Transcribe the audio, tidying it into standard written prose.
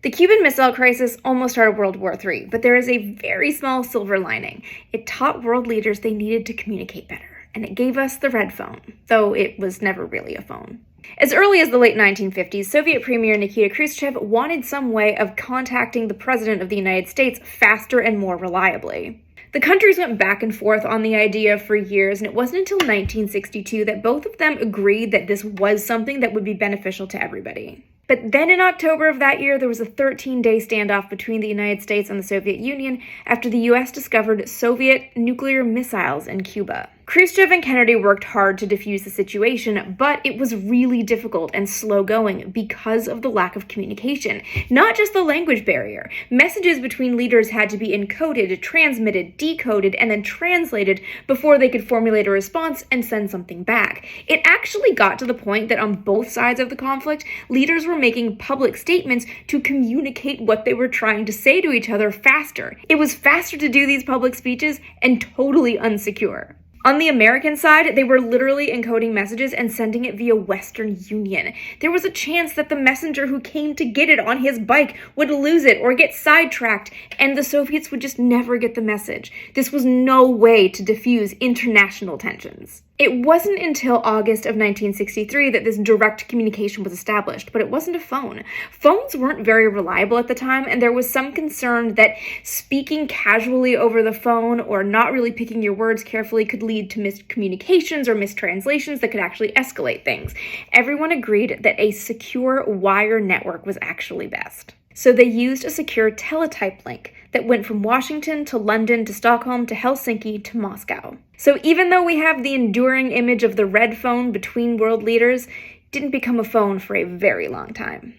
The Cuban Missile Crisis almost started World War III, but there is a very small silver lining. It taught world leaders they needed to communicate better, and it gave us the red phone, though it was never really a phone. As early as the late 1950s, Soviet Premier Nikita Khrushchev wanted some way of contacting the President of the United States faster and more reliably. The countries went back and forth on the idea for years, and it wasn't until 1962 that both of them agreed that this was something that would be beneficial to everybody. But then in October of that year, there was a 13-day standoff between the United States and the Soviet Union after the US discovered Soviet nuclear missiles in Cuba. Khrushchev and Kennedy worked hard to defuse the situation, but it was really difficult and slow going because of the lack of communication. Not just the language barrier. Messages between leaders had to be encoded, transmitted, decoded, and then translated before they could formulate a response and send something back. It actually got to the point that on both sides of the conflict, leaders were making public statements to communicate what they were trying to say to each other faster. It was faster to do these public speeches and totally unsecure. On the American side, they were literally encoding messages and sending it via Western Union. There was a chance that the messenger who came to get it on his bike would lose it or get sidetracked, and the Soviets would just never get the message. This was no way to diffuse international tensions. It wasn't until August of 1963 that this direct communication was established, but it wasn't a phone. Phones weren't very reliable at the time, and there was some concern that speaking casually over the phone or not really picking your words carefully could lead to miscommunications or mistranslations that could actually escalate things. Everyone agreed that a secure wire network was actually best. So they used a secure teletype link that went from Washington to London to Stockholm to Helsinki to Moscow. So even though we have the enduring image of the red phone between world leaders, it didn't become a phone for a very long time.